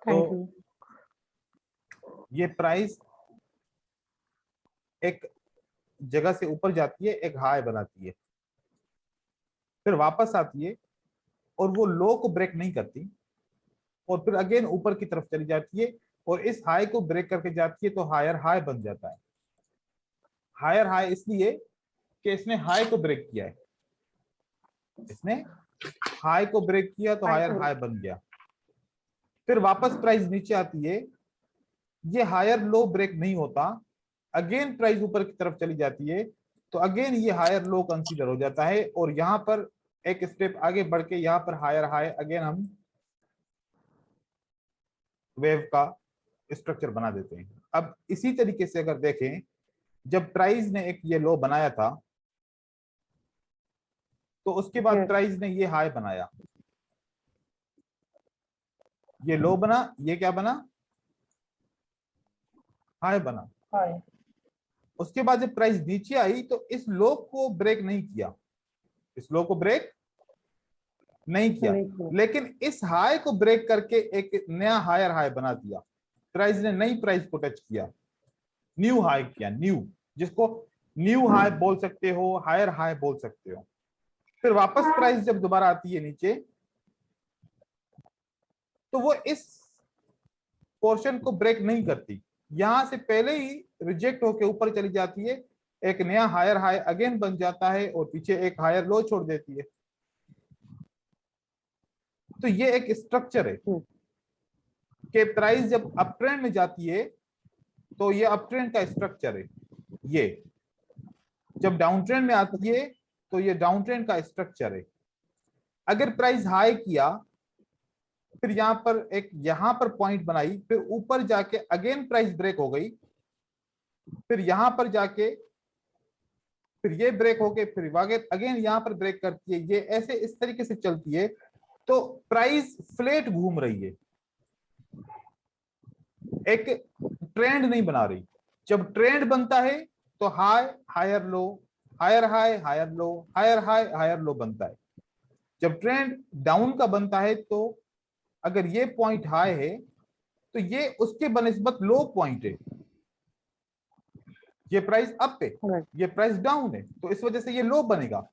Thank तो you. ये price एक जगह से ऊपर जाती है, एक हाई बनाती है, फिर वापस आती है और वो लो को ब्रेक नहीं करती और फिर अगेन ऊपर की तरफ चली जाती है और इस हाई को ब्रेक करके जाती है, तो हायर हाई बन जाता है। हायर हाई इसलिए कि इसने हाई को ब्रेक किया है, इसने हाई को ब्रेक किया तो हायर हाई बन गया। फिर वापस प्राइस नीचे आती है, ये हायर लो ब्रेक नहीं होता, अगेन प्राइस ऊपर की तरफ चली जाती है, तो अगेन ये हायर लो कंसीडर हो जाता है और यहां पर एक स्टेप आगे बढ़ के यहां पर हायर हाई अगेन हम वेव का स्ट्रक्चर बना देते हैं। अब इसी तरीके से अगर देखें, जब प्राइस ने एक ये लो बनाया था तो उसके बाद प्राइस ने ये हाई बनाया, ये लो बना, ये क्या बना, हाई बना। उसके बाद जब प्राइस नीचे आई तो इस लो को ब्रेक नहीं किया, इस लो को ब्रेक नहीं किया, लेकिन इस हाई को ब्रेक करके एक नया हायर हाई बना दिया। प्राइस ने नई प्राइस को टच किया, न्यू हाई किया, न्यू, जिसको न्यू हाई बोल सकते हो, हायर हाई बोल सकते हो। फिर वापस प्राइस जब दोबारा आती है नीचे तो वो इस पोर्शन को ब्रेक नहीं करती, यहां से पहले ही रिजेक्ट होकर ऊपर चली जाती है, एक नया हायर हाई अगेन बन जाता है और पीछे एक हायर लो छोड़ देती है। तो ये एक स्ट्रक्चर है कि प्राइस जब अप ट्रेंड में जाती है तो ये अप ट्रेंड का स्ट्रक्चर है, ये जब डाउन ट्रेंड में आती है तो ये डाउन ट्रेंड का स्ट्रक्चर है। अगर प्राइस हाई किया, फिर यहां पर पॉइंट बनाई, फिर ऊपर जाके अगेन प्राइस ब्रेक हो गई, फिर यहां पर जाके फिर ये ब्रेक होके फिर अगेन यहां पर ब्रेक करती है, ये ऐसे इस तरीके से चलती है, तो प्राइस फ्लैट घूम रही है, एक ट्रेंड नहीं बना रही। जब ट्रेंड बनता है तो high higher low, higher high higher low, higher high higher low बनता है। जब ट्रेंड डाउन का बनता है तो अगर ये पॉइंट हाई है तो ये उसके बनिस्बत लो पॉइंट है, ये प्राइस अप है, ये प्राइस डाउन है, तो इस वजह से ये लो बनेगा।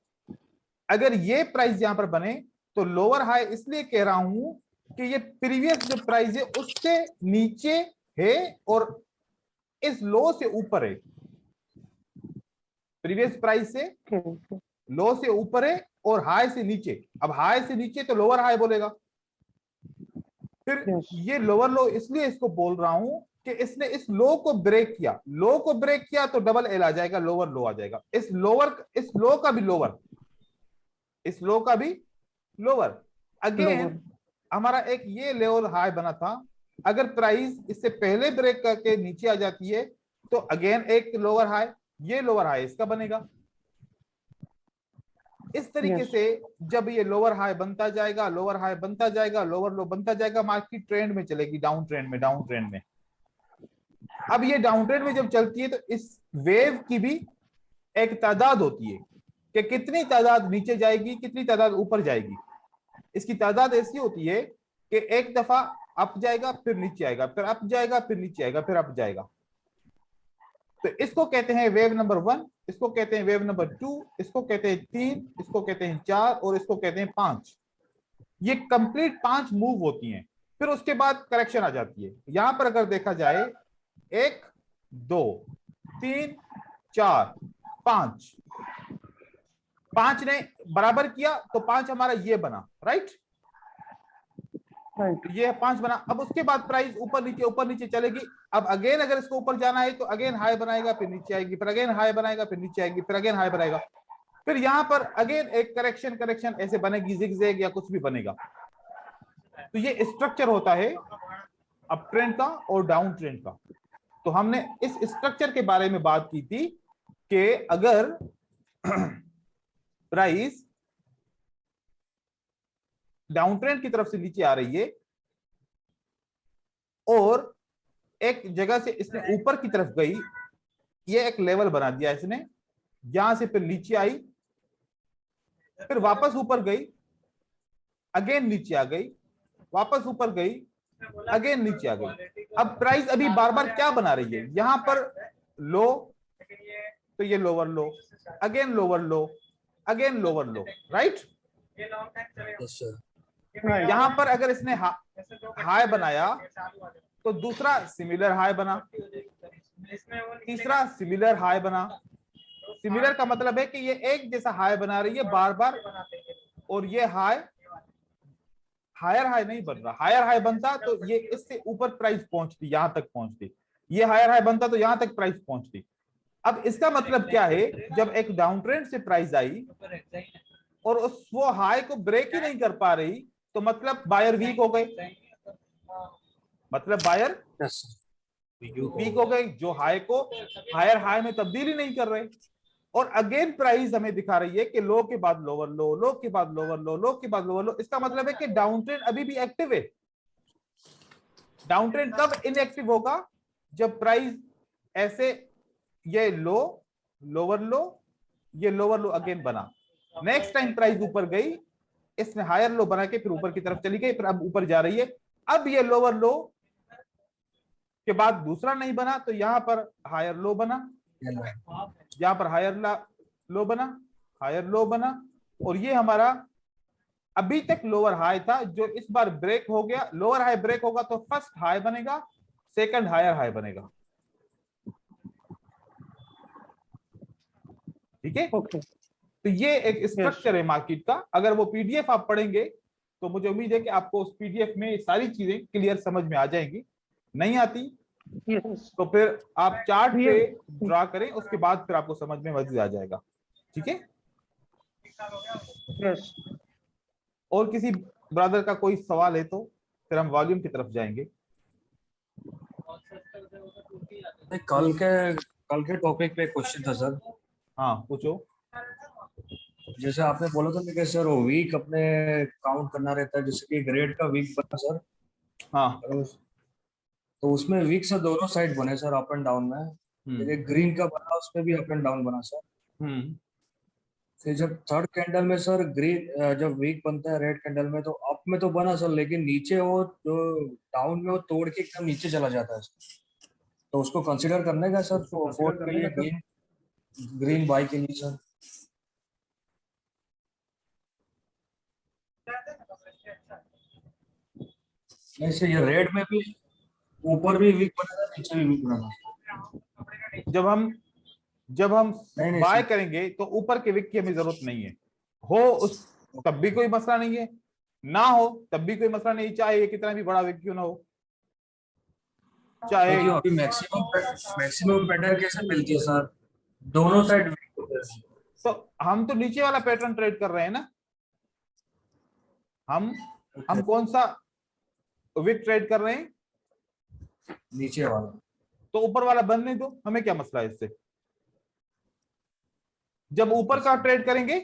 अगर ये प्राइस यहां पर बने तो लोअर हाई इसलिए कह रहा हूं कि ये प्रीवियस जो प्राइस है उससे नीचे है और इस लो से ऊपर है, प्रीवियस प्राइस से लो से ऊपर है और हाई से नीचे। अब हाई से नीचे तो लोअर हाई बोलेगा, फिर ये लोअर लो इसलिए इसको बोल रहा हूं कि इसने इस लो को ब्रेक किया, लो को ब्रेक किया तो डबल एल आ जाएगा, लोअर लो आ जाएगा, इस लो का भी लोअर, इस लो का भी लोअर। अगेन हमारा एक ये लेवल हाई बना था, अगर प्राइस इससे पहले ब्रेक करके नीचे आ जाती है तो अगेन एक लोअर हाई, ये लोअर हाई इसका बनेगा। इस तरीके से जब ये लोअर हाई बनता जाएगा, लोअर हाई बनता जाएगा, लोअर लो बनता जाएगा, मार्केट ट्रेंड में चलेगी, डाउन ट्रेंड में, डाउन ट्रेंड में। अब ये डाउन ट्रेंड में जब चलती है तो इस वेव की भी एक तादाद होती है कि कितनी तादाद नीचे जाएगी, कितनी तादाद ऊपर जाएगी। इसकी तादाद ऐसी होती है कि एक दफा अप जाएगा, फिर नीचे आएगा, फिर अप जाएगा, फिर नीचे आएगा, फिर अप जाएगा। तो इसको कहते हैं वेव नंबर 1, इसको कहते हैं वेव नंबर 2, इसको कहते हैं 3, इसको कहते हैं 4 और इसको कहते हैं 5। ये कंप्लीट 5 मूव होती हैं, फिर उसके बाद करेक्शन आ जाती है। यहां पर अगर देखा जाए 1 2 3 4 5, 5 ने बराबर किया तो 5 हमारा ये बना, राइट, ये 5 बना। अब उसके बाद प्राइस ऊपर नीचे चलेगी। अब अगेन अगर इसको ऊपर जाना है तो अगेन हाई बनाएगा, फिर नीचे आएगी, फिर अगेन हाई बनाएगा, फिर नीचे आएगी, फिर अगेन हाई बनाएगा, फिर यहां पर अगेन एक करेक्शन ऐसे बनेगी, जिगजैग या कुछ भी बनेगा। तो ये स्ट्रक्चर होता है अप ट्रेंड का और डाउन ट्रेंड का। तो हमने इस स्ट्रक्चर के बारे में बात की थी कि अगर प्राइस डाउन ट्रेंड की तरफ से नीचे आ रही है और एक जगह से इसने ऊपर की तरफ गई, ये एक लेवल बना दिया इसने, यहां से फिर नीचे आई, फिर वापस ऊपर गई, अगेन नीचे आ गई, वापस ऊपर गई, अगेन नीचे आ गई। अब प्राइस अभी बार बार क्या बना रही है, यहां पर लो तो ये लोअर लो, अगेन लोअर लो, अगेन लोअर लो, राइट। Yes sir. यहां पर अगर इसने हाई बनाया तो दूसरा सिमिलर हाई बना, तीसरा सिमिलर हाई बना। सिमिलर का मतलब है कि ये एक जैसा हाई बना रही है बार बार, और ये हाई हायर हाई नहीं बन रहा। हायर हाई बनता तो ये इससे ऊपर प्राइस पहुंचती, यहां तक पहुंचती। ये हायर हाई बनता तो यहां तक प्राइस पहुंचती। अब इसका मतलब क्या है, जब एक डाउन ट्रेंड से प्राइस आई और उस वो हाई को ब्रेक ही नहीं कर पा रही, तो मतलब बायर वीक हो गए, मतलब बायर यस वीक हो गए, जो हाई को हायर हाई में तब्दीली नहीं कर रहे। और अगेन प्राइस हमें दिखा रही है कि लो के बाद लोअर लो, लो के बाद लोअर लो, लो के बाद लोअर लो। इसका मतलब है कि डाउन ट्रेंड अभी भी एक्टिव है। डाउन ट्रेंड कब इनएक्टिव होगा, जब प्राइस ऐसे ये लो, लोअर लो, ये लोअर लो अगेन बना, नेक्स्ट टाइम प्राइस ऊपर गई, इसने हायर लो बना के फिर ऊपर की तरफ चली गई, फिर अब ऊपर जा रही है। अब ये लोअर लो के बाद दूसरा नहीं बना तो यहां पर हायर लो बना, यहां पर हायर लो बना, हायर लो बना, और ये हमारा अभी तक लोअर हाई था जो इस बार ब्रेक हो गया। लोअर हाई ब्रेक होगा तो फर्स्ट हाई बनेगा, सेकंड हायर हाई बनेगा, ठीक है। ओके। तो ये एक स्ट्रक्चर है मार्केट का। अगर वो पीडीएफ आप पढ़ेंगे तो मुझे उम्मीद है कि आपको उस पीडीएफ में सारी चीजें क्लियर समझ में आ जाएंगी। नहीं आती यस तो फिर आप चार्ट पे ड्रा करें, उसके बाद फिर आपको समझ में मजा आ जाएगा, ठीक है। यस। और किसी ब्रदर का कोई सवाल है तो फिर हम वॉल्यूम की तरफ जाएंगे। कल के टॉपिक पे क्वेश्चन था सर। हाँ पूछो। जैसे आपने बोला था कि सर वो वीक अपने काउंट करना रहता है, जैसे कि ग्रेड का वीक बना सर। हाँ। तो उसमें वीक सर दोनों साइड बने सर, अप एंड डाउन में। जैसे ग्रीन का बना उसमें भी अप एंड डाउन बना सर। हम्म। फिर जब थर्ड कैंडल में सर ग्रीन जब वीक बनता है रेड कैंडल में, तो अप में तो बना सर, लेकिन नीचे वो जो डाउन में वो तोड़ के एकदम नीचे चला जाता है सर। तो उसको कंसिडर करने का सर, तो फोर्थ के लिए ग्रीन ग्रीन बाई के लिए सर। ऐसे ये रेड में भी ऊपर भी वीक बना था, नीचे भी वीक बना था। जब हम नहीं बाय सर। करेंगे तो ऊपर के विक की हमें जरूरत नहीं है। हो उस तब भी कोई मसला नहीं है, ना हो तब भी कोई मसला नहीं, चाहे ये कितना भी बड़ा विक क्यों ना हो। चाहे देखिए अभी मैक्सिमम पैटर्न कैसे मिलती है सर, दोनों साइड वीक होते हैं। तो हम तो नीचे वाला पैटर्न ट्रेड कर रहे हैं ना। हम कौन सा विक ट्रेड कर रहे हैं, नीचे वाला। तो ऊपर वाला बनने दो, हमें क्या मसला है इससे। जब ऊपर का ट्रेड करेंगे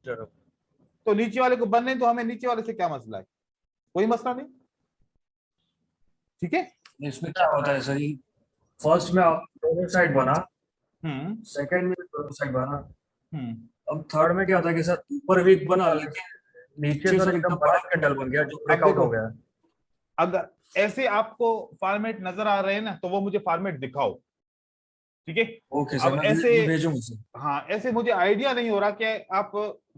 तो नीचे वाले को बनने दो, हमें नीचे वाले से क्या मसला है, कोई मसला नहीं, ठीक है। इसमें क्या होता है सर, फर्स्ट में आप दोनों साइड बना, सेकंड में दोनों साइड बना, अब थर्ड में क्या होता है कि सर ऊपर वीक बना लेकिन नीचे सर एकदम बड़ा कैंडल बन गया जो अब ब्रेकआउट देखो, हो गया। अगर ऐसे आपको फॉर्मेट नजर आ रहे हैं ना तो वो मुझे फॉर्मेट दिखाओ, ठीक है। ओके अब सर, ऐसे मैं भेजूंगा सर। हाँ, ऐसे मुझे आइडिया नहीं हो रहा कि आप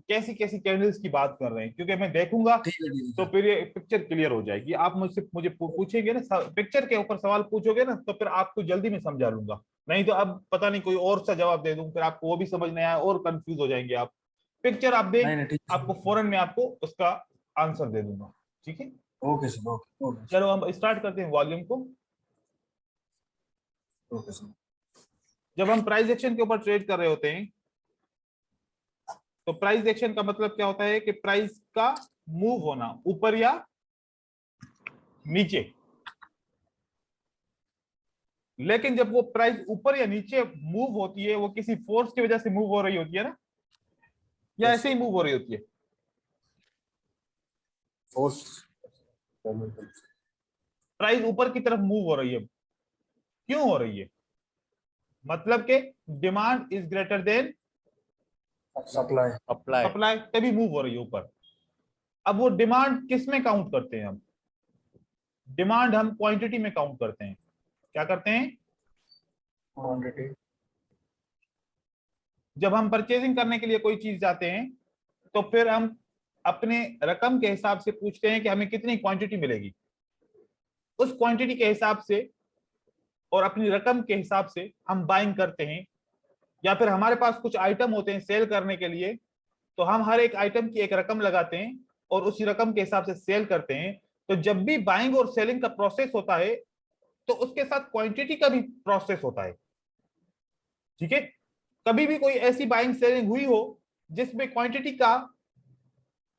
कैसी कैसी कैंडल्स की बात कर रहे हैं, क्योंकि मैं देखूंगा ठीक है तो फिर ये पिक्चर क्लियर हो जाएगी। आप मुझसे मुझे पूछेंगे ना, पिक्चर के ऊपर सवाल पूछोगे ना, तो फिर आपको जल्दी में समझा लूंगा। नहीं तो अब पता नहीं कोई और सा जवाब दे दूं, फिर आपको वो भी समझ नहीं आया और कंफ्यूज हो जाएंगे आप। पिक्चर आप देख, नहीं ठीक आपको फौरन में आपको उसका आंसर दे दूंगा, ठीक है। Okay sir. ओके चलो हम स्टार्ट करते हैं वॉल्यूम को। Okay sir. जब हम प्राइस एक्शन के ऊपर ट्रेड कर रहे होते हैं तो प्राइस एक्शन का मतलब क्या होता है कि प्राइस का मूव होना ऊपर या नीचे। लेकिन जब वो प्राइस ऊपर या नीचे मूव होती है, वो किसी फोर्स की वजह से मूव हो रही होती है ना, या ऐसे ही मूव हो रही होती है। फोर्स। प्राइस ऊपर की तरफ मूव हो रही है, क्यों हो रही है, मतलब कि demand is greater than supply. Supply, तभी मूव हो रही है ऊपर। अब वो डिमांड किस में काउंट करते हैं? हम डिमांड हम क्वांटिटी में काउंट करते हैं। क्या करते हैं? क्वांटिटी। जब हम परचेजिंग करने के लिए कोई चीज जाते हैं तो फिर हम अपने रकम के हिसाब से पूछते हैं कि हमें कितनी क्वांटिटी मिलेगी। उस क्वांटिटी के हिसाब से और अपनी रकम के हिसाब से हम बाइंग करते हैं, या फिर हमारे पास कुछ आइटम होते हैं सेल करने के लिए, तो हम हर एक आइटम की एक रकम लगाते हैं और उसी रकम के हिसाब से सेल करते हैं। तो जब भी बाइंग और सेलिंग का प्रोसेस होता है तो उसके साथ क्वांटिटी का भी प्रोसेस होता है। ठीक है, कभी भी कोई ऐसी बाइंग सेलिंग हुई हो जिसमें क्वांटिटी का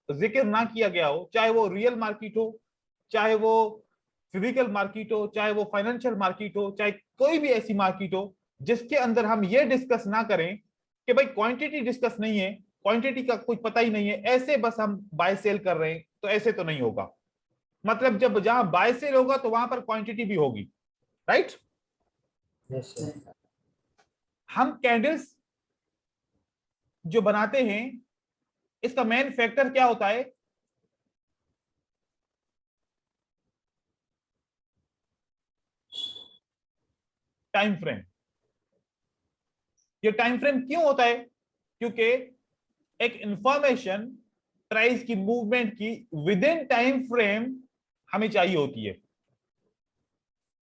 जिक्र ना किया गया हो, चाहे वो रियल मार्केट हो, चाहे वो फिजिकल मार्केट हो, चाहे वो फाइनेंशियल मार्केट हो, चाहे कोई भी ऐसी मार्केट हो जिसके अंदर हम ये डिस्कस ना करें कि भाई क्वांटिटी डिस्कस नहीं है, क्वांटिटी का कुछ पता ही नहीं है, ऐसे बस हम बाय सेल कर रहे हैं, तो ऐसे तो नहीं होगा। मतलब जब जहां बाय सेल होगा तो वहां पर क्वांटिटी भी होगी। राइट? Yes sir. हम कैंडल्स जो बनाते हैं इसका मेन फैक्टर क्या होता है? Time frame. ये टाइम फ्रेम क्यों होता है? क्योंकि एक इंफॉर्मेशन प्राइस की मूवमेंट की विद इन टाइम फ्रेम हमें चाहिए होती है।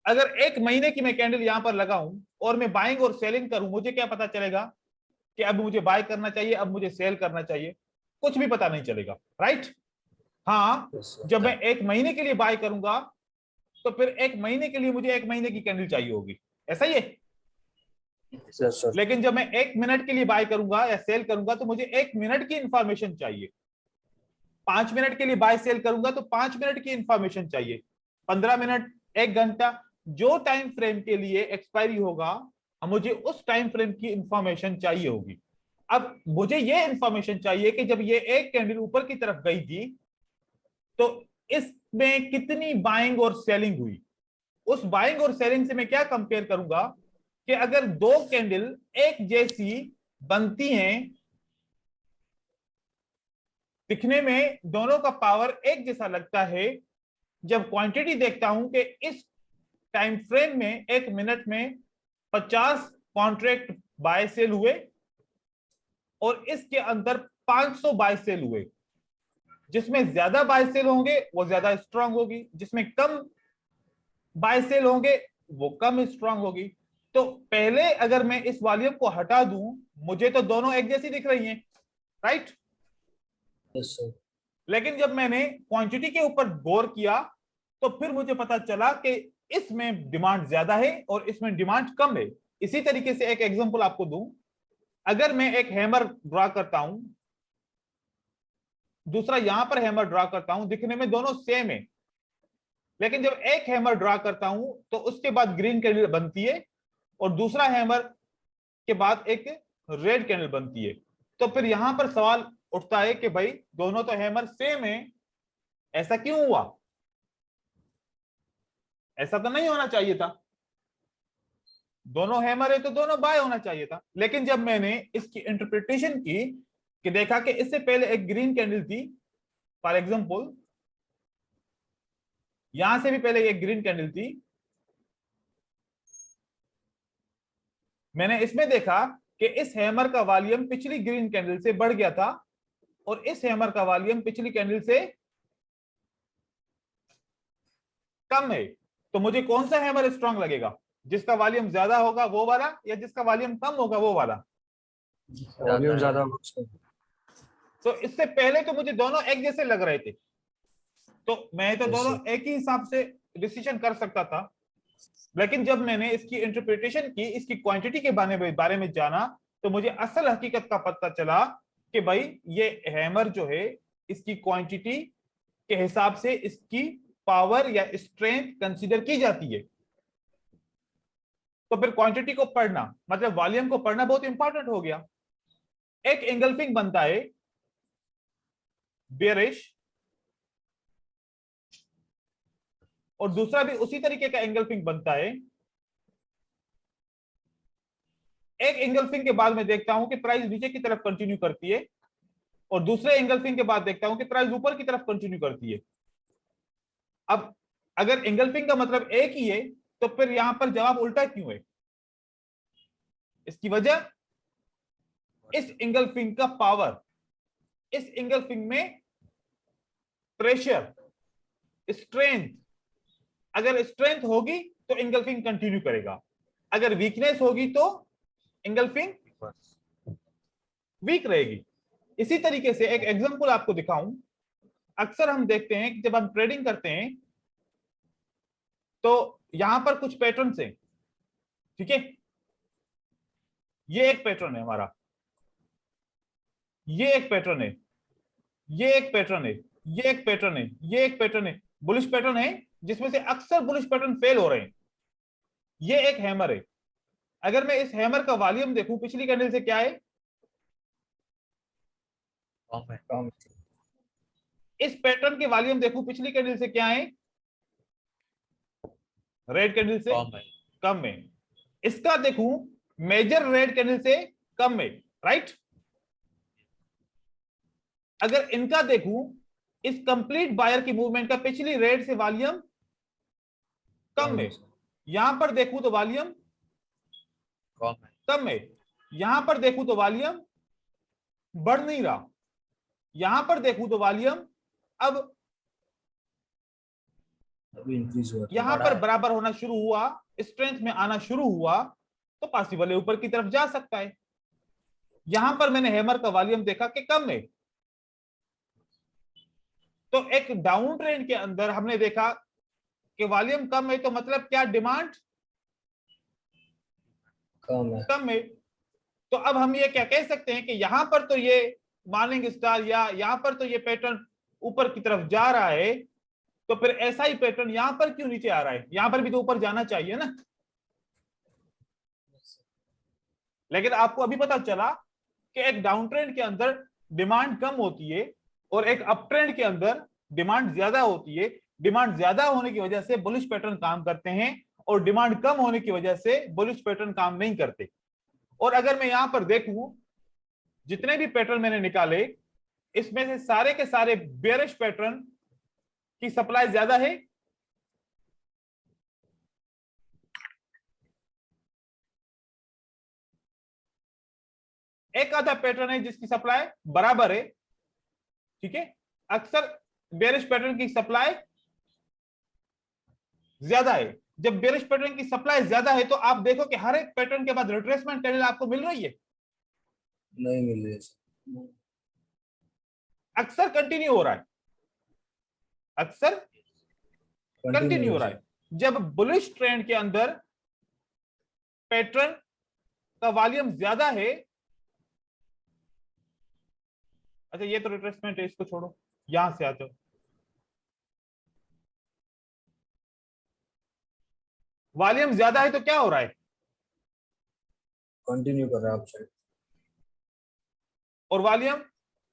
अगर एक महीने की मैं कैंडल यहां पर लगाऊं और मैं बाइंग और सेलिंग करूं, मुझे क्या पता चलेगा कि अब मुझे बाय करना चाहिए, अब मुझे सेल करना चाहिए? कुछ भी पता नहीं चलेगा। राइट? हाँ, यस सर। जब मैं एक महीने के लिए बाय करूंगा तो फिर एक महीने के लिए मुझे एक महीने की कैंडल चाहिए होगी। ऐसा ही है। Yes sir. लेकिन जब मैं एक मिनट के लिए बाय करूंगा या सेल करूंगा तो मुझे एक मिनट की इंफॉर्मेशन चाहिए। 5 मिनट के लिए बाय सेल करूंगा तो 5 मिनट की इंफॉर्मेशन चाहिए। 15 मिनट, 1 घंटा, जो टाइम फ्रेम के लिए एक्सपायरी होगा, मुझे उस टाइम फ्रेम की इंफॉर्मेशन चाहिए होगी। अब मुझे ये इंफॉर्मेशन चाहिए कि जब ये एक कैंडल ऊपर की तरफ गई थी तो इसमें कितनी बाइंग और सेलिंग हुई। उस बाइंग और सेलिंग से मैं क्या कंपेयर करूंगा कि अगर दो कैंडल एक जैसी बनती हैं, दिखने में दोनों का पावर एक जैसा लगता है, जब क्वांटिटी देखता हूं कि इस टाइम फ्रेम में एक मिनट में 50 कॉन्ट्रैक्ट बाय सेल हुए और इसके अंदर 500 बाय सेल हुए, जिसमें ज्यादा बाय सेल होंगे वो ज्यादा स्ट्रांग होगी, जिसमें कम बाय सेल होंगे वो कम स्ट्रांग होगी। तो पहले अगर मैं इस वॉल्यूम को हटा दूं, मुझे तो दोनों एक जैसी दिख रही हैं। राइट? Yes sir. लेकिन जब मैंने क्वांटिटी के ऊपर गौर किया तो फिर मुझे पता चला कि इसमें डिमांड ज्यादा है और इसमें डिमांड कम है। इसी तरीके से एक एग्जांपल आपको दूं, अगर मैं एक हैमर ड्रा करता हूं, दूसरा यहां पर हैमर ड्रा करता हूं, दिखने में दोनों सेम है, लेकिन जब एक हैमर ड्रा करता हूं तो उसके बाद ग्रीन कैंडल बनती है और दूसरा हैमर के बाद एक रेड कैंडल बनती है। तो फिर यहां पर सवाल उठता है कि भाई दोनों तो हैमर सेम है, ऐसा क्यों हुआ? ऐसा तो नहीं होना चाहिए था। दोनों हैमर है तो दोनों बाय होना चाहिए था। लेकिन जब मैंने इसकी इंटरप्रिटेशन की कि देखा कि इससे पहले एक ग्रीन कैंडल थी, फॉर एग्जांपल यहां से भी पहले एक ग्रीन कैंडल थी, मैंने इसमें देखा कि इस हैमर का वॉल्यूम पिछली ग्रीन कैंडल से बढ़ गया था और इस हैमर का वॉल्यूम पिछली कैंडल से कम है। तो मुझे कौन सा हैमर स्ट्रांग लगेगा? जिसका वॉल्यूम ज्यादा होगा वो वाला, या जिसका वॉल्यूम कम होगा वो वाला? वॉल्यूम ज्यादा होगा उसका। तो इससे पहले तो मुझे दोनों एक जैसे लग रहे थे, तो मैं तो यस दोनों सर। एक ही हिसाब से डिसीजन कर सकता था। लेकिन जब मैंने इसकी इंटरप्रिटेशन की, इसकी क्वांटिटी के बारे में जाना, तो मुझे असल हकीकत का पता चला कि भाई ये हैमर जो है इसकी क्वांटिटी के हिसाब से इसकी पावर या स्ट्रेंथ कंसीडर की जाती है। तो फिर क्वांटिटी को पढ़ना मतलब वॉल्यूम को पढ़ना बहुत इंपॉर्टेंट हो गया। एक एंगल्फिंग बनता है बेरिश, और दूसरा भी उसी तरीके का एंगल्फिंग बनता है। एक एंगल्फिंग के बाद में देखता हूं कि प्राइस नीचे की तरफ कंटिन्यू करती है, और दूसरे एंगल्फिंग के बाद देखता हूं कि प्राइस ऊपर की तरफ कंटिन्यू करती है। अब अगर एंगल्फिंग का मतलब एक ही है तो फिर यहां पर जवाब उल्टा क्यों है? इसकी वजह इस एंगल्फिंग का पावर, इस एंगल्फिंग में प्रेशर, स्ट्रेंथ, अगर स्ट्रेंथ होगी तो एंगल्फिंग कंटिन्यू करेगा, अगर वीकनेस होगी तो एंगल्फिंग वीक रहेगी। इसी तरीके से एक एग्जांपल आपको दिखाऊं, अक्सर हम देखते हैं कि जब हम ट्रेडिंग करते हैं तो यहां पर कुछ पैटर्न्स हैं, ठीक है, ये एक पैटर्न है हमारा, ये एक पैटर्न है, ये एक पैटर्न है, ये एक पैटर्न है, ये एक पैटर्न है, बुलिश पैटर्न है जिसमें से अक्सर बुलिश पैटर्न फेल हो रहे हैं। ये एक हैमर है, अगर मैं इस हैमर का वॉल्यूम देखूं पिछली कैंडल से क्या है, कम। इस पैटर्न के वॉल्यूम देखूं पिछली कैंडल से क्या है, रेड कैंडल से कम है। इसका देखूं मेजर रेड कैंडल से कम है, राइट। अगर इनका देखूं इस कंप्लीट बायर की मूवमेंट का पिछली रेड से वॉल्यूम कम है, यहां पर देखूं तो वॉल्यूम कम है, यहां पर देखूं तो वॉल्यूम बढ़ नहीं रहा, यहां पर देखूं तो वॉल्यूम अब अभी इंक्रीज हुआ, यहां पर बराबर होना शुरू हुआ, स्ट्रेंथ में आना शुरू हुआ, तो पॉसिबल है ऊपर की तरफ जा सकता है। यहां पर मैंने हैमर का वॉल्यूम देखा कि कम है, तो एक डाउन ट्रेंड के अंदर हमने देखा कि वॉल्यूम कम है, तो मतलब क्या, डिमांड कम है। तो अब हम ये क्या कह सकते हैं कि यहां पर तो ये मॉर्निंग स्टार या यहां पर तो ये पैटर्न ऊपर की तरफ जा रहा है, तो फिर ऐसा ही पैटर्न यहां पर क्यों नीचे आ रहा है? यहां पर भी तो ऊपर जाना चाहिए ना। लेकिन आपको अभी पता चला कि एक डाउन ट्रेंड के अंदर डिमांड कम होती है और एक अप ट्रेंड के अंदर डिमांड ज्यादा होती है। डिमांड ज्यादा होने की वजह से बुलिश पैटर्न काम करते हैं और डिमांड कम होने की वजह से बुलिश पैटर्न काम नहीं करते। और अगर मैं यहां पर देखूं जितने भी पैटर्न मैंने निकाले, इसमें से सारे के सारे बेयरिश पैटर्न की सप्लाई ज्यादा है, एक आधा पैटर्न है जिसकी सप्लाई बराबर है, ठीक है। अक्सर बेयरिश पैटर्न की सप्लाई ज्यादा है। जब बेयरिश पैटर्न की सप्लाई ज्यादा है तो आप देखो कि हर एक पैटर्न के बाद रिट्रेसमेंट कैंडल आपको मिल रही है, नहीं मिल रही है, अक्सर कंटिन्यू हो रहा है, अक्सर कंटिन्यू हो रहा है। जब बुलिश ट्रेंड के अंदर पैटर्न का वॉल्यूम ज्यादा है, अच्छा ये तो रिट्रेसमेंट है, इसको छोड़ो, यहां से आते हो, वॉल्यूम ज्यादा है तो क्या हो रहा है, कंटिन्यू कर रहा है अपसाइड, और वॉल्यूम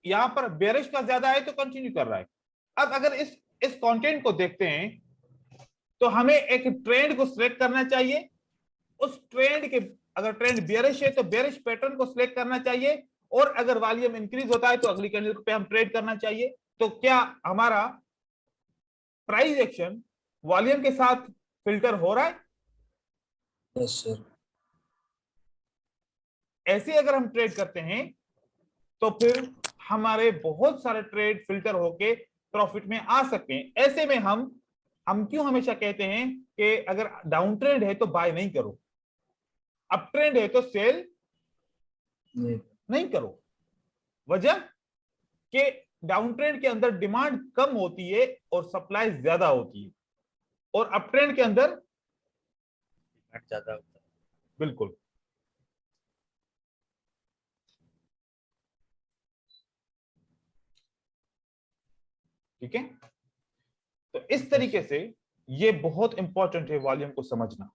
यहां पर बेरिश का ज्यादा है तो कंटिन्यू कर रहा है। अब अगर इस कंटेंट को देखते हैं तो हमें एक ट्रेंड को सिलेक्ट करना चाहिए, उस ट्रेंड के, अगर ट्रेंड बेरिश है तो बेरिश पैटर्न को सिलेक्ट करना चाहिए, और अगर वॉल्यूम इंक्रीज होता है तो अगली कैंडल पे हम ट्रेड करना चाहिए। तो क्या हमारा प्राइस एक्शन वॉल्यूम के साथ फिल्टर हो रहा है? Yes sir. ऐसे अगर हम ट्रेड करते हैं तो फिर हमारे बहुत सारे ट्रेड फिल्टर होके प्रॉफिट में आ सकते हैं। ऐसे में हम क्यों हमेशा कहते हैं कि अगर डाउन ट्रेंड है तो बाय नहीं करो, अप ट्रेंड है तो सेल नहीं करो। वजह कि डाउन ट्रेंड के अंदर डिमांड कम होती है और सप्लाई ज्यादा होती है, और अप ट्रेंड के अंदर डिमांड ज्यादा होता है। बिल्कुल, ठीक है। तो इस तरीके से ये बहुत इंपॉर्टेंट है वॉल्यूम को समझना,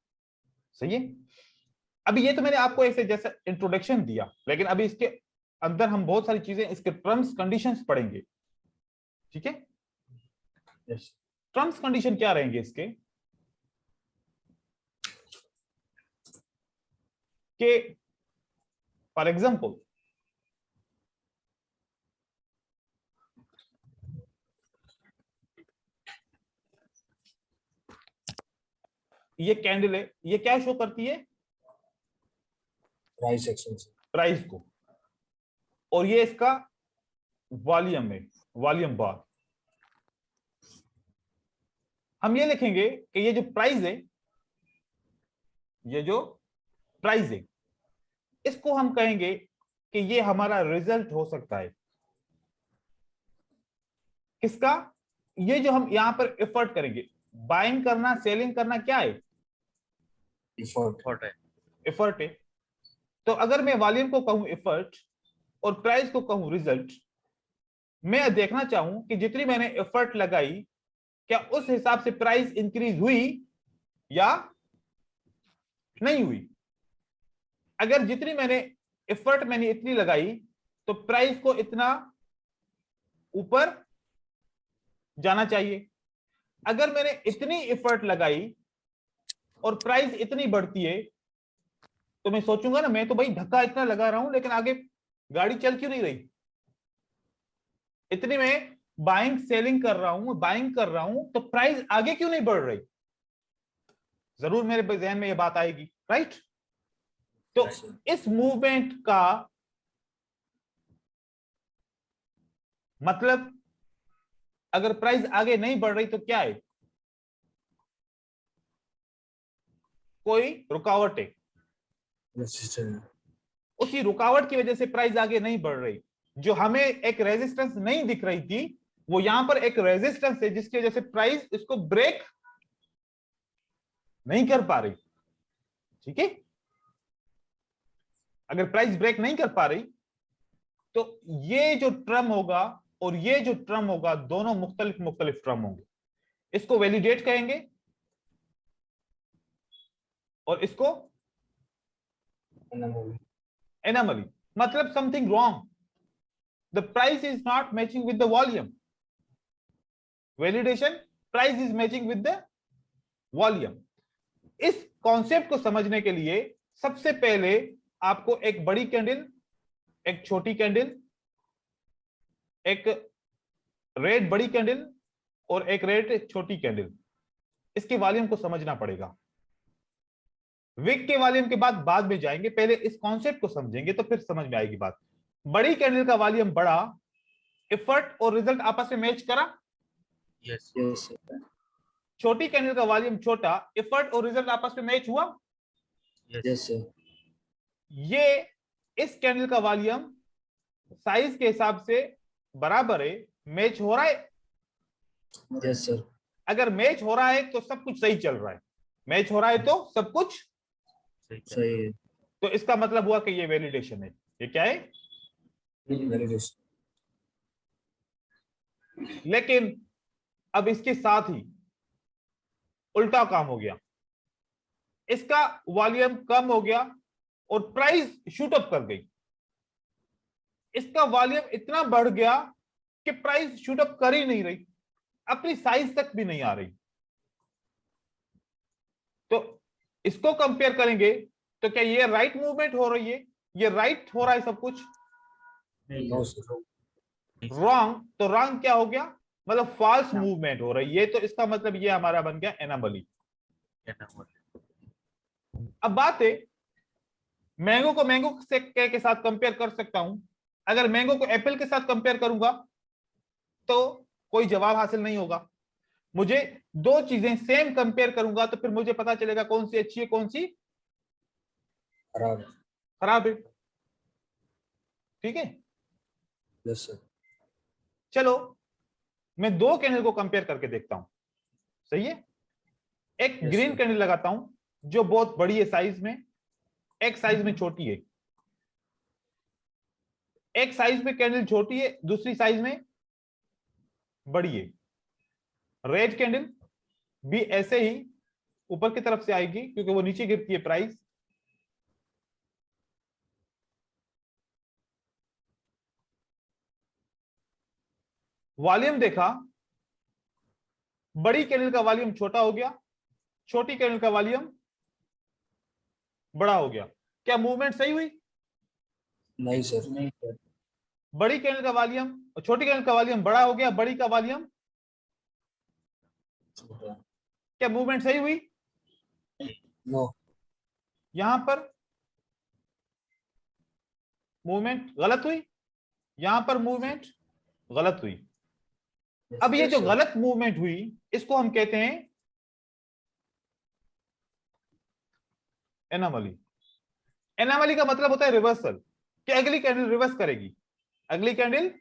सही है। अभी ये तो मैंने आपको ऐसे जैसा इंट्रोडक्शन दिया, लेकिन अभी इसके अंदर हम बहुत सारी चीजें, इसके टर्म्स कंडीशंस पढ़ेंगे, ठीक है। टर्म्स कंडीशन क्या रहेंगे इसके, कि फॉर एग्जांपल ये कैंडल है, ये क्या शो करती है? प्राइस एक्शन से प्राइस को, और ये इसका वॉल्यूम है, वॉल्यूम बार। हम ये लिखेंगे कि ये जो प्राइस है, ये जो प्राइस है, इसको हम कहेंगे कि ये हमारा रिजल्ट हो सकता है। किसका? ये जो हम यहां पर एफर्ट करेंगे, बाइंग करना, सेलिंग करना, क्या है? एफर्ट है। एफर्ट है। तो अगर मैं वॉल्यूम को कहूं एफर्ट और प्राइस को कहूं रिजल्ट, मैं देखना चाहूं कि जितनी मैंने एफर्ट लगाई, क्या उस हिसाब से प्राइस इंक्रीज हुई या नहीं हुई। अगर जितनी मैंने एफर्ट मैंने इतनी लगाई, तो प्राइस को इतना ऊपर जाना चाहिए। अगर मैंने इतनी एफर्ट लगाई और प्राइस इतनी बढ़ती है, तो मैं सोचूंगा ना, मैं तो भाई धक्का इतना लगा रहा हूं, लेकिन आगे गाड़ी चल क्यों नहीं रही? इतनी मैं बाइंग सेलिंग कर रहा हूं, बाइंग कर रहा हूं, तो प्राइस आगे क्यों नहीं बढ़ रही? जरूर मेरे जहन में यह बात आएगी, राइट? तो इस मूवमेंट का मतलब, अगर प्राइस आगे नहीं बढ़ रही तो क्या है? कोई रुकावट है। उसी रुकावट की वजह से प्राइस आगे नहीं बढ़ रही। जो हमें एक रेजिस्टेंस नहीं दिख रही थी, वो यहां पर एक रेजिस्टेंस है, जिसकी वजह से प्राइस इसको ब्रेक नहीं कर पा रही। ठीक है? अगर प्राइस ब्रेक नहीं कर पा रही, तो ये जो टर्म होगा और ये जो टर्म होगा, दोनों मुख्तलिफ मुख्तलिफ टर्म होंगे। इसको वैलिडेट कहेंगे और इसको एनोमली, मतलब something wrong, the price is not matching with the volume. Validation, price is matching with the volume. इस कॉन्सेप्ट को समझने के लिए सबसे पहले आपको एक बड़ी कैंडल, एक छोटी कैंडल, एक रेड बड़ी कैंडल और एक रेड छोटी कैंडल, इसके वॉल्यूम को समझना पड़ेगा। विक के वॉल्यूम के बाद में जाएंगे, पहले इस कॉन्सेप्ट को समझेंगे तो फिर समझ में आएगी बात। बड़ी कैंडल का वॉल्यूम बड़ा, एफर्ट और रिजल्ट आपस में मैच करा। यस। छोटी कैंडल का वॉल्यूम छोटा, एफर्ट और रिजल्ट आपस में मैच हुआ। Yes sir. ये इस कैंडल का वॉल्यूम साइज के हिसाब से बराबर है, मैच हो रहा है। Yes sir. अगर मैच हो रहा है तो सब कुछ सही चल रहा है, मैच हो रहा है तो सब कुछ सही है। तो इसका मतलब हुआ कि ये वैलिडेशन है। ये क्या है? वैलिडेशन। लेकिन अब इसके साथ ही उल्टा काम हो गया, इसका वॉल्यूम कम हो गया और प्राइस शूट अप कर गई। इसका वॉल्यूम इतना बढ़ गया कि प्राइस शूट अप कर ही नहीं रही, अपनी साइज तक भी नहीं आ रही। तो इसको कंपेयर करेंगे तो क्या ये राइट मूवमेंट हो रही है? ये राइट हो रहा है सब कुछ? रॉन्ग। तो रॉन्ग क्या हो गया? मतलब फॉल्स मूवमेंट हो रही है। तो इसका मतलब ये हमारा बन गया एनोमली। अब बात है, मैंगो को मैंगो से के साथ कंपेयर कर सकता हूं। अगर मैंगो को एप्पल के साथ कंपेयर करूंगा तो कोई जवाब हासिल नहीं होगा। मुझे दो चीजें सेम कंपेयर करूंगा तो फिर मुझे पता चलेगा कौन सी अच्छी है, कौन सी खराब है। ठीक है? Yes sir. चलो मैं दो कैंडल को कंपेयर करके देखता हूं। सही है? एक ग्रीन कैंडल लगाता हूं जो बहुत बड़ी है साइज में, एक साइज में छोटी है। एक साइज में कैंडल छोटी है, दूसरी साइज में बड़ी है। रेड कैंडल भी ऐसे ही ऊपर की तरफ से आएगी क्योंकि वो नीचे गिरती है प्राइस। वॉल्यूम देखा, बड़ी कैंडल का वॉल्यूम छोटा हो गया, छोटी कैंडल का वॉल्यूम बड़ा हो गया। क्या मूवमेंट सही हुई? नहीं सर। नहीं सर। बड़ी कैंडल का वॉल्यूम, छोटी कैंडल का वॉल्यूम बड़ा हो गया, बड़ी का वॉल्यूम, क्या मूवमेंट सही हुई? नो। यहां पर मूवमेंट गलत हुई, यहां पर मूवमेंट गलत हुई। अब ये यस जो सर। गलत मूवमेंट हुई इसको हम कहते हैं एनामली। एनामली का मतलब होता है रिवर्सल, कि अगली कैंडल रिवर्स करेगी, अगली कैंडल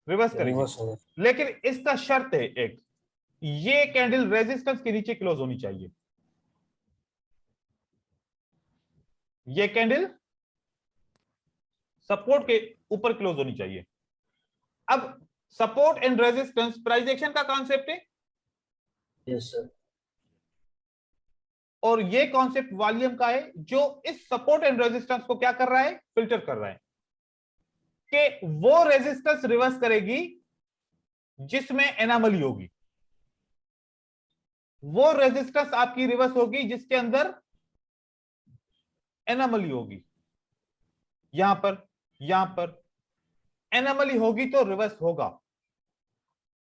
रिवर्स करेगी। रिवर्स होगा। लेकिन इसका शर्त है एक, ये कैंडल रेजिस्टेंस के नीचे क्लोज होनी चाहिए, ये कैंडल सपोर्ट के ऊपर क्लोज होनी चाहिए। अब support and resistance price action का कॉन्सेप्ट है, यस सर। और ये कॉन्सेप्ट वॉल्यूम का है, जो इस सपोर्ट एंड रेजिस्टेंस को क्या कर रहा है, फिल्टर कर रहा है, कि वो रेजिस्टेंस रिवर्स करेगी जिसमें एनामली होगी, वो रेजिस्टेंस आपकी रिवर्स होगी जिसके अंदर एनामली होगी। यहां पर एनामली होगी तो रिवर्स होगा।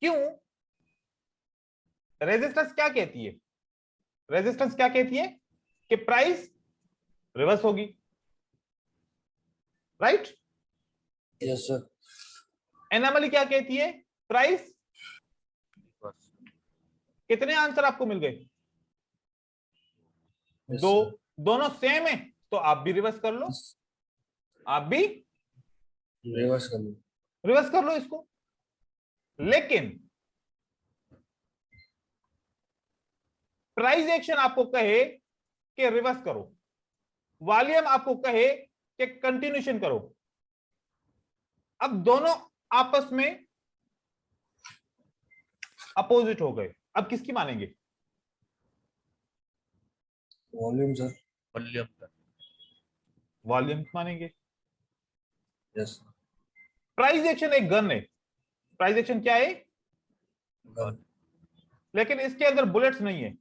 क्यों? रेजिस्टेंस क्या कहती है, रेजिस्टेंस क्या कहती है कि प्राइस रिवर्स होगी, राइट? Yes sir. एनामली क्या कहती है, प्राइस। कितने आंसर आपको मिल गए? यस दो। सर। दोनों सेम है तो आप भी रिवर्स कर लो, आप भी रिवर्स कर लो। रिवर्स कर लो इसको। लेकिन प्राइस एक्शन आपको कहे कि रिवर्स करो, वॉल्यूम आपको कहे कि कंटिन्यूशन करो, अब दोनों आपस में अपोजिट हो गए, अब किसकी मानेंगे? Volume sir. वॉल्यूम का। वॉल्यूम मानेंगे। यस। प्राइस एक्शन एक गन है, प्राइस एक्शन क्या है, गन। लेकिन इसके अंदर बुलेट्स नहीं है।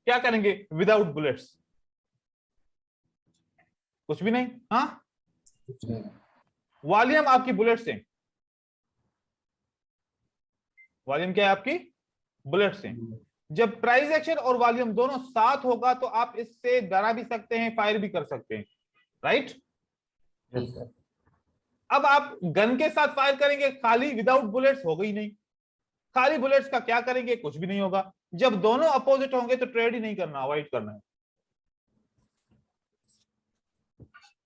क्या करेंगे विदाउट बुलेट्स? कुछ भी नहीं। हाँ, वॉल्यूम आपकी बुलेट्स है, वॉल्यूम क्या है आपकी, बुलेट्स है। जब प्राइस एक्शन और वॉल्यूम दोनों साथ होगा तो आप इससे डरा भी सकते हैं, फायर भी कर सकते हैं, राइट? अब आप गन के साथ फायर करेंगे, खाली विदाउट बुलेट्स होगा ही नहीं, खाली बुलेट्स का क्या करेंगे, कुछ भी नहीं होगा। जब दोनों अपोजिट होंगे तो ट्रेड ही नहीं करना, अवॉइड करना है।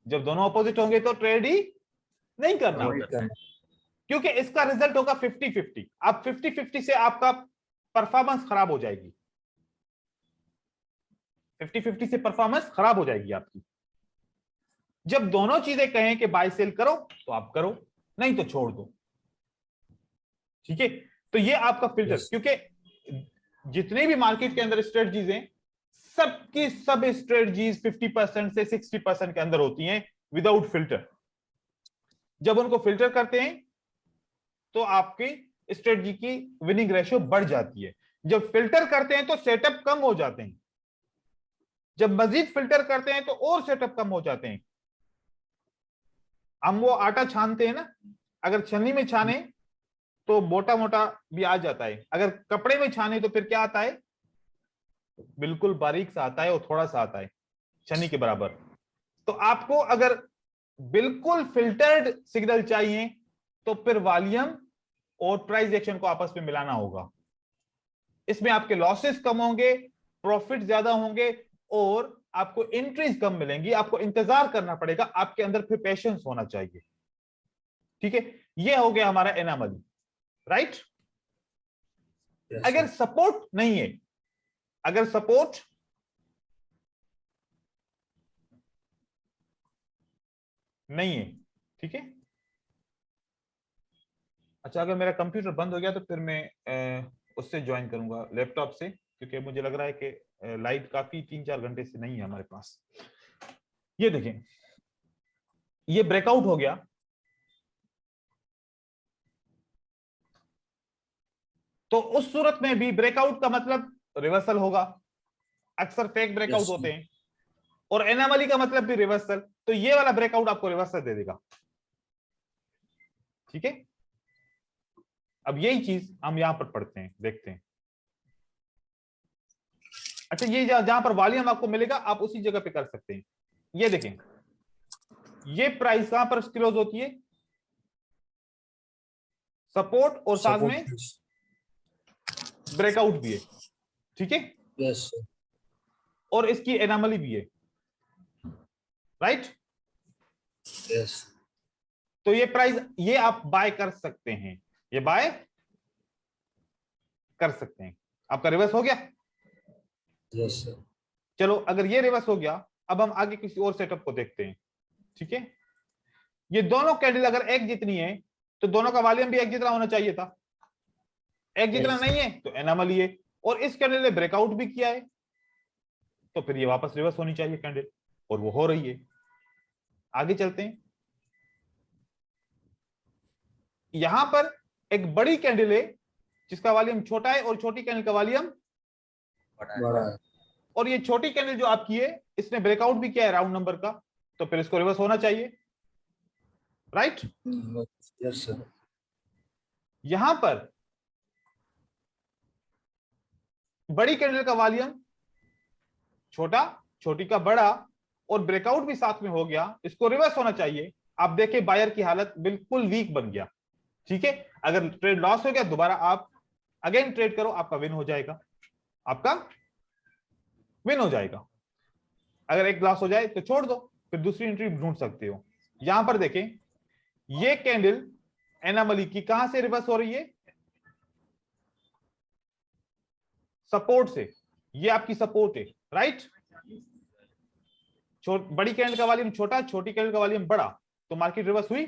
जब दोनों अपोजिट होंगे तो ट्रेड ही नहीं करना, क्योंकि इसका रिजल्ट होगा 50-50। अब 50-50 से आपका परफॉर्मेंस खराब हो जाएगी, 50-50 से परफॉर्मेंस खराब हो जाएगी आपकी। जब दोनों चीजें कहें कि बाय सेल करो तो आप करो, नहीं तो छोड़ दो, ठीक है? तो ये आपका फिल्टर, क्योंकि जितने भी मार्केट के अंदर स्ट्रेटजीज हैं, सबकी सब स्ट्रेटजीज 50% से 60% के अंदर होती हैं विदाउट फिल्टर। जब उनको फिल्टर करते हैं तो आपकी स्ट्रेटजी की विनिंग रेशियो बढ़ जाती है। जब फिल्टर करते हैं तो सेटअप कम हो जाते हैं, जब मजीद फिल्टर करते हैं तो और सेटअप कम हो जाते हैं। हम वो आटा छानते हैं ना, अगर छन्नी में छाने तो मोटा मोटा भी आ जाता है, अगर कपड़े में छाने तो फिर क्या आता है, बिल्कुल बारीक सा आता है और थोड़ा सा आता है, छन्नी के बराबर। तो आपको अगर बिल्कुल फिल्टर्ड सिग्नल चाहिए तो फिर वॉल्यूम और प्राइस एक्शन को आपस में मिलाना होगा। इसमें आपके लॉसेस कम होंगे, प्रॉफिट ज्यादा होंगे, और आपको एंट्रीज कम मिलेंगी। आपको इंतजार करना पड़ेगा, आपके अंदर फिर पेशेंस होना चाहिए, ठीक है? ये हो गया हमारा एनामली, राइट? अगर सपोर्ट नहीं है, अगर सपोर्ट नहीं है, ठीक है? अच्छा, अगर मेरा कंप्यूटर बंद हो गया तो फिर मैं उससे ज्वाइन करूंगा लैपटॉप से, क्योंकि मुझे लग रहा है कि लाइट काफी 3-4 घंटे से नहीं है हमारे पास। ये देखें, ये ब्रेकआउट हो गया, तो उस सूरत में भी ब्रेकआउट का मतलब रिवर्सल होगा, अक्सर फेक ब्रेकआउट होते हैं, और एनामली का मतलब भी रिवर्सल। तो ये वाला ब्रेकआउट आपको रिवर्सल दे देगा, ठीक है? अब यही चीज हम यहां पर पढ़ते हैं, देखते हैं। अच्छा, ये जहां पर वॉल्यूम आपको मिलेगा आप उसी जगह पे कर सकते हैं। ये देखें, ये प्राइस कहां पर क्लोज होती है, सपोर्ट और साथ में ब्रेकआउट भी है, ठीक है। यस और इसकी एनामली भी है, राइट। यस तो ये प्राइस, ये आप बाय कर सकते हैं, ये बाय कर सकते हैं। आपका रिवर्स हो गया। Yes sir. चलो, अगर ये रिवर्स हो गया, अब हम आगे किसी और सेटअप को देखते हैं, ठीक है। ये दोनों कैंडल अगर एक जितनी है तो दोनों का वॉल्यूम भी एक जितना होना चाहिए था। एक जितना Yes. नहीं है तो एनामली है, और इस कैंडल ने ब्रेकआउट भी किया है, तो फिर ये वापस रिवर्स होनी चाहिए कैंडल, और वो हो रही है। आगे चलते हैं। यहां पर एक बड़ी कैंडल है जिसका वॉल्यूम छोटा है, और छोटी कैंडल का वॉल्यूम बड़ा है। और ये छोटी कैंडल जो आपकी है इसने ब्रेकआउट भी किया है राउंड नंबर का, तो फिर इसको रिवर्स होना चाहिए, राइट। Yes sir. यहां पर बड़ी कैंडल का वॉल्यूम छोटा, छोटी का बड़ा, और ब्रेकआउट भी साथ में हो गया, इसको रिवर्स होना चाहिए। आप देखें बायर की हालत बिल्कुल वीक बन गया, ठीक है। अगर ट्रेड लॉस हो गया, दोबारा आप अगेन ट्रेड करो, आपका विन हो जाएगा, आपका विन हो जाएगा। अगर एक लॉस हो जाए तो छोड़ दो, फिर दूसरी एंट्री ढूंढ सकते हो। यहां पर देखें, ये कैंडल एनामली की कहां से रिवर्स हो रही है, सपोर्ट से। ये आपकी सपोर्ट है, राइट। बड़ी कैंडल का वॉल्यूम छोटा, छोटी कैंडल का वॉल्यूम बड़ा, तो मार्केट रिवर्स हुई।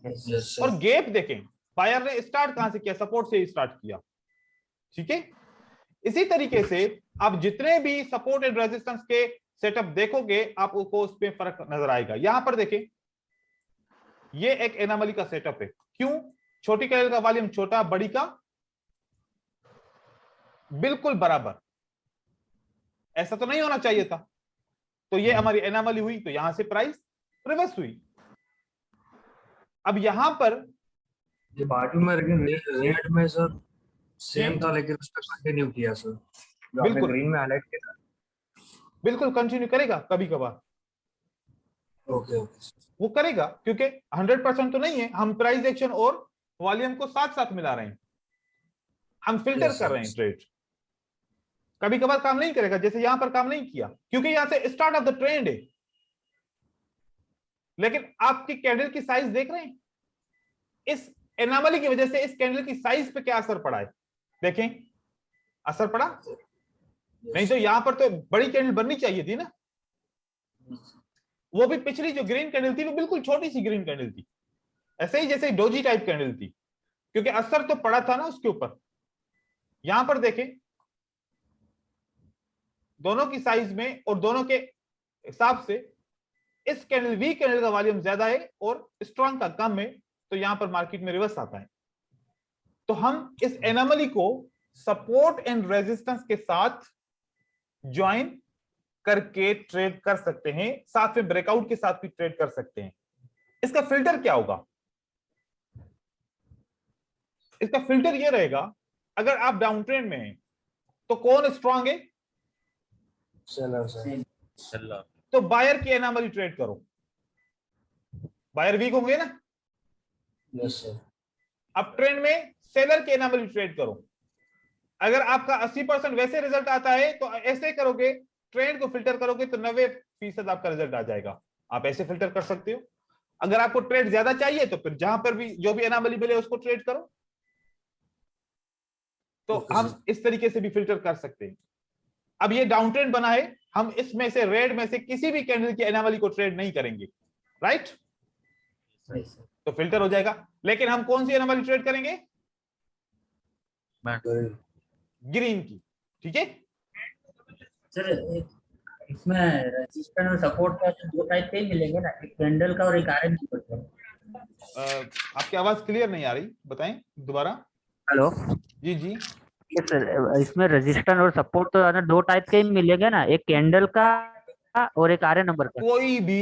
यस और सर। गैप देखें, बायर ने स्टार्ट कहां से किया, सपोर्ट से स्टार्ट किया, ठीक है। इसी तरीके से आप जितने भी सपोर्ट एंड रेजिस्टेंस के सेटअप देखोगे, आपको उसमें फर्क नजर आएगा। यहां पर देखें, ये एक एनामली का सेटअप है। क्यों? छोटी कैंडल का वॉल्यूम छोटा, बड़ी का बिल्कुल बराबर। ऐसा तो नहीं होना चाहिए था, तो ये हमारी एनामली हुई, तो यहां से प्राइस रिवर्स हुई। अब यहां पर ये बाजू में लेकिन रेड में सर सेम था, लेकिन उसने कंटिन्यू किया सर, जो आपने बिल्कुल ग्रीन में हाईलाइट किया। बिल्कुल कंटिन्यू करेगा कभी कभार, ओके ओके। वो करेगा, क्योंकि 100% तो नहीं है। हम प्राइस एक्शन और वॉल्यूम को साथ साथ मिला रहे हैं, हम फिल्टर यस कर सर। रहे हैं ट्रेड। कभी कभार काम नहीं करेगा, जैसे यहां पर काम नहीं किया, क्योंकि यहां से स्टार्ट ऑफ द ट्रेंड है। लेकिन आपकी कैंडल की साइज देख रहे हैं, इस एनामली की वजह से इस कैंडल की साइज पे क्या असर पड़ा है, देखें, असर पड़ा। नहीं तो यहां पर तो बड़ी कैंडल बननी चाहिए थी ना। वो भी पिछली जो ग्रीन कैंडल थी वो बिल्कुल छोटी सी ग्रीन कैंडल थी, ऐसे ही जैसे डोजी टाइप कैंडल थी, क्योंकि असर तो पड़ा था ना उसके ऊपर। यहां पर देखें, दोनों की साइज में और दोनों के हिसाब से इस कैंडल, वीक कैंडल का वॉल्यूम ज्यादा है और स्ट्रॉन्ग का कम है, तो यहां पर मार्केट में रिवर्स आता है। तो हम इस एनामली को सपोर्ट एंड रेजिस्टेंस के साथ ज्वाइन करके ट्रेड कर सकते हैं, साथ में ब्रेकआउट के साथ भी ट्रेड कर सकते हैं। इसका फिल्टर क्या होगा? इसका फिल्टर यह रहेगा, अगर आप डाउन ट्रेंड में हैं तो कौन स्ट्रांग है? Seller sir. तो बायर की एनामली ट्रेड करो। बायर वीक होंगे ना, यस सर। अब ट्रेंड में सेलर की एनामली ट्रेड करो। अगर आपका 80% वैसे रिजल्ट आता है तो ऐसे करोगे, ट्रेंड को फिल्टर करोगे तो 90% आपका रिजल्ट आ जाएगा। आप ऐसे फिल्टर कर सकते हो। अगर आपको ट्रेड ज्यादा चाहिए तो फिर जहां पर भी जो भी एनामली मिले उसको ट्रेड करो। तो हम इस तरीके से भी फिल्टर कर सकते हैं। अब ये डाउन ट्रेंड बना है, हम इसमें से रेड में से किसी भी कैंडल की एनामली को ट्रेड नहीं करेंगे, राइट। तो फिल्टर हो जाएगा। लेकिन हम कौन सी एनामली ट्रेड करेंगे? ग्रीन की, ठीक है। सर इसमें रेजिस्टेंस और सपोर्ट का तो दो टाइप के ही मिलेंगे ना, एक कैंडल का और एक आरएम नंबर का। आपकी आवाज क्लियर नहीं आ रही, बताएं दोबारा। हेलो जी जी। सर, इसमें रेजिस्टेंस और सपोर्ट तो दो टाइप के ही मिलेंगे ना, एक कैंडल का और एक आरएम नंबर का। कोई भी